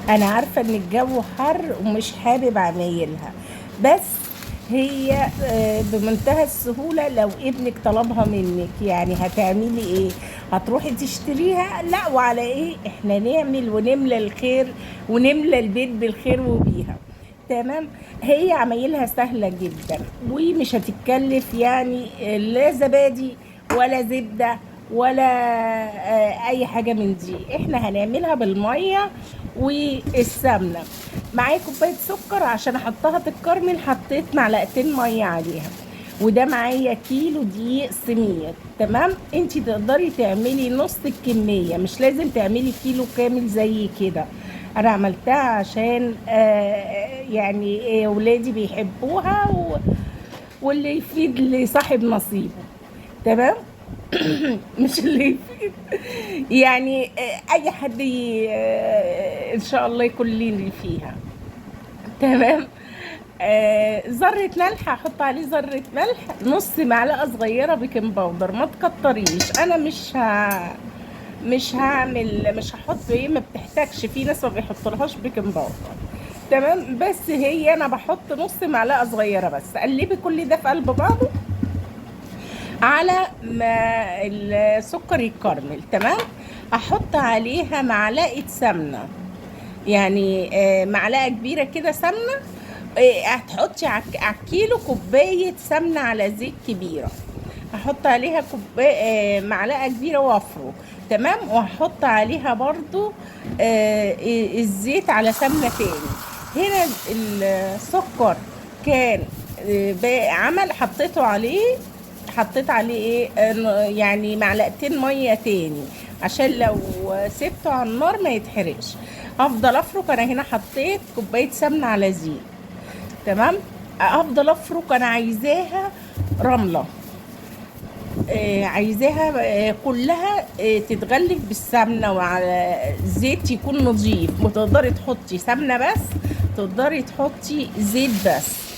انا عارفة ان الجو حر ومش حابب عمايلها، بس هي بمنتهى السهولة لو ابنك طلبها منك، يعني هتعملي ايه؟ هتروحي تشتريها؟ لا، وعلى ايه؟ احنا نعمل ونملى الخير ونملى البيت بالخير وبيها. تمام. هي عمايلها سهلة جدا ومش هتتكلف، يعني لا زبادي ولا زبدة ولا اي حاجة من دي. احنا هنعملها بالمية والسمنة. معايا كوباية سكر عشان احطها تتكرمل، حطيت معلقتين مية عليها. وده معايا كيلو دقيق سميد. تمام. انتي تقدري تعملي نص الكمية، مش لازم تعملي كيلو كامل زي كده. انا عملتها عشان يعني ولادي بيحبوها واللي يفيد لصاحب نصيبه. تمام. مش اللي يفيد، يعني اي حد ان شاء الله يكون لي اللي فيها. تمام. ذرة ملح، هحط عليه ذرة ملح، نص معلقة صغيرة بيكنج باودر، ما تكتريش. انا مش هعمل، مش هحط ايه، ما بتحتاجش، في ناس ما بيحطلهاش بيكنج باودر. تمام. بس هي انا بحط نص معلقة صغيرة بس. قلبي كل ده في قلب بعضه على ما السكر يتكرمل. تمام. احط عليها معلقة سمنة، يعني معلقة كبيرة كده سمنة. هتحطي على الكيلو كوباية سمنة على زيت كبيرة. هحط عليها كوباية معلقة كبيرة وافره. تمام. وهحط عليها برضو الزيت على سمنة تاني. هنا السكر كان عمل، حطيت عليه ايه، يعني معلقتين ميه تاني عشان لو سبته على النار ما يتحرقش. افضل افرك. انا هنا حطيت كوبايه سمنه على زيت. تمام. افضل افرك. انا عايزاها رمله، عايزاها كلها تتغلف بالسمنه وعلى زيت يكون نظيف. وتقدري تحطي سمنه بس، تقدري تحطي زيت بس،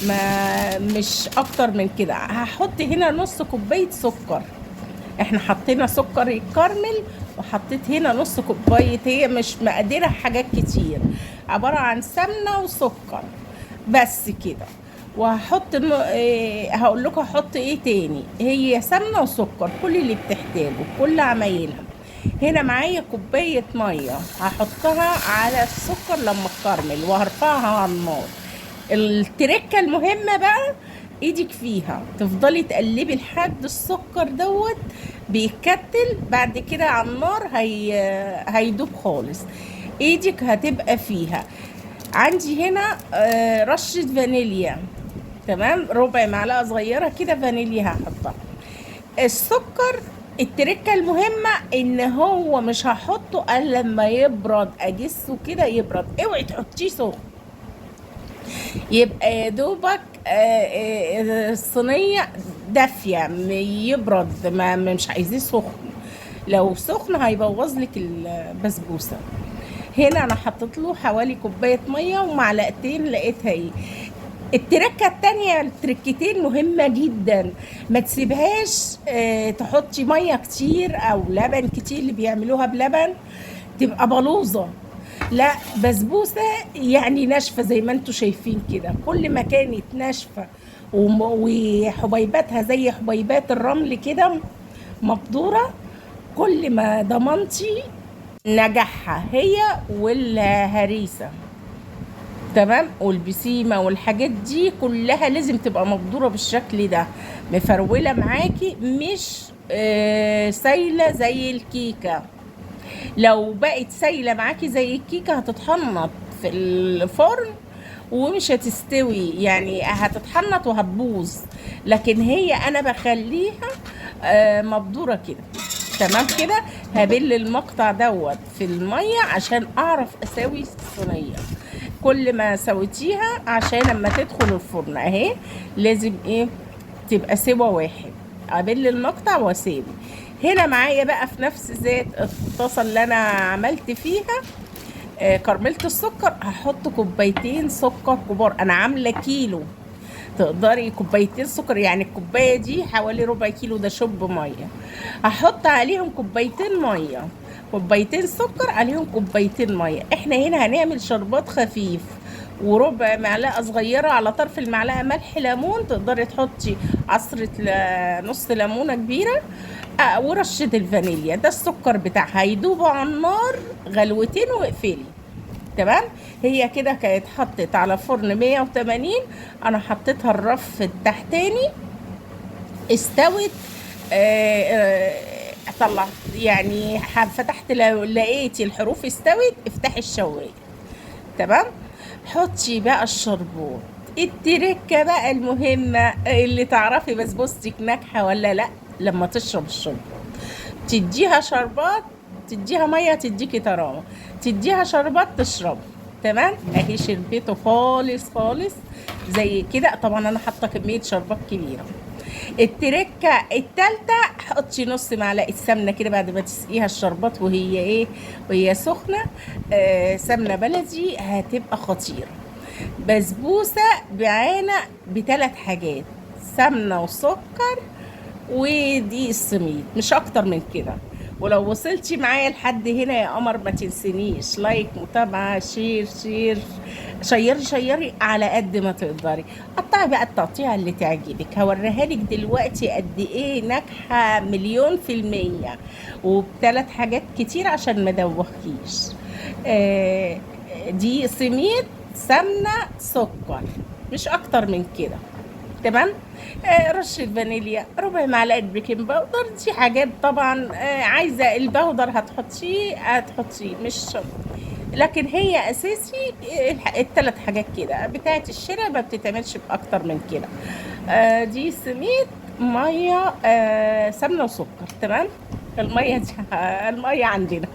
ما مش اكتر من كده. هحط هنا نص كوبايه سكر. احنا حطينا سكر يتكرمل، وحطيت هنا نص كوبايه، هي مش مقدره حاجات كتير، عباره عن سمنه وسكر بس كده. وهحط هقول لكم هحط ايه تاني. هي سمنه وسكر كل اللي بتحتاجه، كل عمايلها. هنا معايا كوبايه ميه، هحطها على السكر لما تكرمل وهرفعها على النار. التركه المهمه بقى، ايدك فيها تفضلي تقلبي لحد السكر دوت بيتكتل. بعد كده على النار هيدوب خالص. ايدك هتبقى فيها. عندي هنا رشة فانيليا. تمام. ربع معلقة صغيرة كده فانيليا هحطها. السكر، التركة المهمة ان هو مش هحطه الا لما يبرد، اجسه كده يبرد. اوعي تحطيه سخن، يبقى يا دوبك الصينية دافية، يبرد، ما مش عايزاه سخن. لو سخن هيبوظ لك البسبوسة. هنا انا حطيت له حوالي كوباية مية ومعلقتين، لقيتها ايه. التركة التانية، التركتين مهمة جدا، ما تسيبهاش تحطي مية كتير او لبن كتير، اللي بيعملوها بلبن تبقى بلوزة. لا، بسبوسة يعني ناشفة زي ما انتوا شايفين كده. كل ما كانت ناشفة وحبيباتها زي حبيبات الرمل كده مبدورة، كل ما ضمنتي نجاحها هي والهريسة. تمام. والبسيمة والحاجات دي كلها لازم تبقى مبدورة بالشكل ده، مفرولة معاكي، مش سايلة زي الكيكة. لو بقت سايلة معاكي زي الكيكة هتتحنط في الفرن ومش هتستوي، يعني هتتحنط وهتبوظ. لكن هي انا بخليها مبدورة كده. تمام كده. هبل المقطع دوت في المية عشان اعرف اساوي الصينية. كل ما سويتيها عشان لما تدخل الفرن اهي لازم ايه، تبقى سوا واحد. ابل المقطع واسيبه. هنا معايا بقى في نفس ذات الطاسه اللي انا عملت فيها كرملت السكر، هحط كوبايتين سكر كبار. انا عامله كيلو، تقدري كوبايتين سكر، يعني الكوبايه دي حوالي ربع كيلو، ده شوب ميه. هحط عليهم كوبايتين ميه كوبايتين سكر عليهم كوبايتين ميه. احنا هنا هنعمل شربات خفيف، وربع معلقه صغيره على طرف المعلقه ملح ليمون. تقدري تحطي عصره نص ليمونه كبيره، ورشه الفانيليا. ده السكر بتاعها، هيدوبوا على النار غلوتين واقفلي. تمام. هي كده كانت حطت على فرن 180. انا حطيتها الرف التحتاني استوت. طلعت يعني فتحت، لو لقيتي الحروف استوت افتحي الشوايه. تمام. حطي بقى الشربات. التركه بقى المهمه اللي تعرفي بسبوستك ناجحه ولا لا لما تشرب الشربات. تديها شربات، تديها ميه تديكي طراوه، تديها شربات تشرب. تمام. اهي شربته خالص خالص زي كده. طبعا انا حاطه كميه شربات كبيره. التركه التالتة، حطي نص معلقه سمنه كده بعد ما تسقيها الشربات وهي ايه، وهي سخنه. سمنه بلدي هتبقى خطيره. بسبوسه بعانه بثلاث حاجات: سمنه وسكر ودي السميد، مش اكتر من كده. ولو وصلتي معايا لحد هنا يا قمر ما تنسنيش لايك، متابعة، شير شير، شيري شيري على قد ما تقدري. قطعي بقى التقطيعة اللي تعجبك. هوريها لك دلوقتي قد ايه ناجحة 1000000%، وبثلاث حاجات كتير عشان ما دوخكيش. دي سميد، سمنة، سكر، مش اكتر من كده. تمام. رشة فانيليا، ربع معلقة بيكنج باودر. دي حاجات طبعا عايزة الباودر هتحطيه مش شرط، لكن هي اساسي. الثلاث حاجات كده بتاعت الشراء ما بتتعملش باكتر من كده. دي سميد، ميه، سمنه وسكر. تمام. الميه دي الميه عندنا،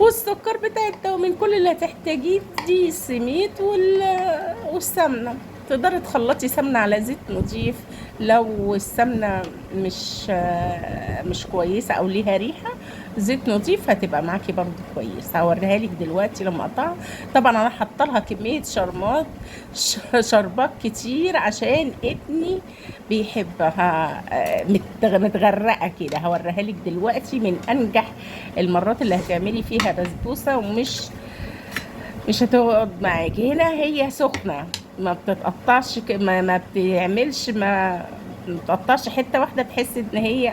والسكر بتاعتها، ومن كل اللي هتحتاجيه دي السميد والسمنه. تقدري تخلطي سمنه على زيت نضيف لو السمنه مش كويسه او ليها ريحه. زيت نضيف هتبقى معاكي برضو كويس. هوريها لك دلوقتي لما اقطعها. طبعا انا حاطه لها كميه شربات كتير عشان ابني بيحبها متغرقه كده. هوريها لك دلوقتي من انجح المرات اللي هتعملي فيها بسبوسه، مش هتقعد معاكي. هنا هي سخنه، ما بتتقطعش ما بتعملش، ما بتقطعش حته واحده، تحس ان هي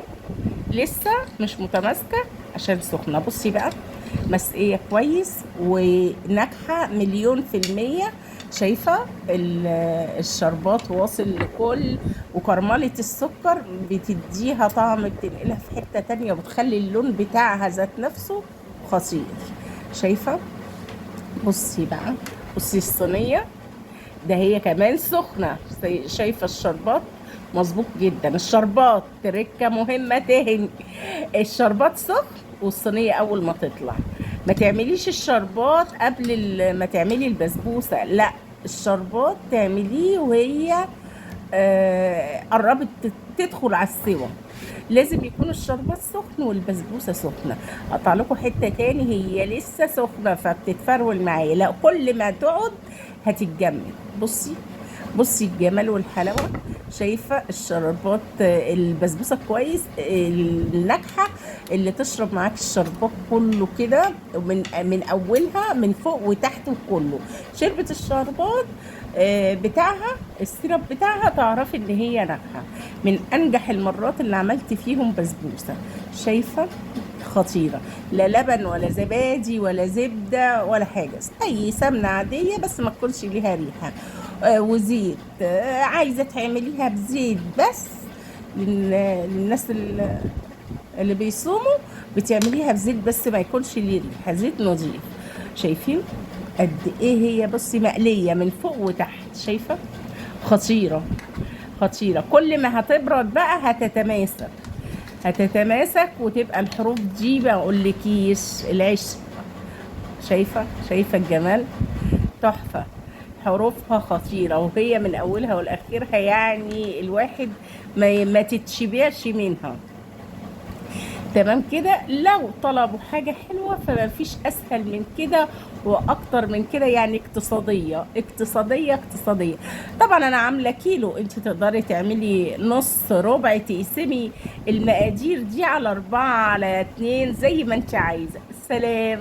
لسه مش متماسكه عشان سخنه. بصي بقى، مسقيه كويس وناجحه 1000000%. شايفه الشربات واصل لكل، وكرمله السكر بتديها طعم، بتنقلها في حته تانية، وبتخلي اللون بتاعها ذات نفسه خطير. شايفه؟ بصي بقى، بصي الصينيه ده هي كمان سخنه. شايفه الشربات مظبوط جدا. الشربات تركه مهمه تاني: الشربات سخن والصينيه اول ما تطلع. ما تعمليش الشربات قبل ما تعملي البسبوسه، لا، الشربات تعمليه وهي قربت تدخل على السوا. لازم يكون الشربات سخن والبسبوسه سخنه. اقطع لكم حته تاني، هي لسه سخنه فبتتفرول معايا، لا كل ما تقعد هتتجمد. بصي الجمال والحلاوه. شايفه الشربات البسبوسه كويس الناجحه اللي تشرب معاك الشربات كله كده من اولها من فوق وتحت وكله. شربت الشربات بتاعها، السيرب بتاعها، تعرفي ان هي ناجحه. من انجح المرات اللي عملت فيهم بسبوسه. شايفه؟ خطيره. لا لبن ولا زبادي ولا زبده ولا حاجه، اي سمنه عاديه بس ما تكونش ليها ريحه. وزيت، عايزه تعمليها بزيت بس للناس اللي بيصوموا، بتعمليها بزيت بس ما يكونش ليه ريحه، زيت نظيف. شايفين قد ايه هي؟ بصي مقليه من فوق وتحت. شايفه؟ خطيره خطيره. كل ما هتبرد بقى هتتماسك وتبقى الحروف دي ما اقولكيش العيش. شايفه الجمال؟ تحفه. حروفها خطيرة، وهي من أولها والأخيرها يعني الواحد ما تتشبعش منها. تمام كده. لو طلبوا حاجة حلوة فما فيش أسهل من كده وأكتر من كده، يعني اقتصادية اقتصادية اقتصادية. طبعا أنا عاملة كيلو، أنت تقدري تعملي نص ربع، تقسمي المقادير دي على 4 على 2 زي ما أنت عايزة. سلام.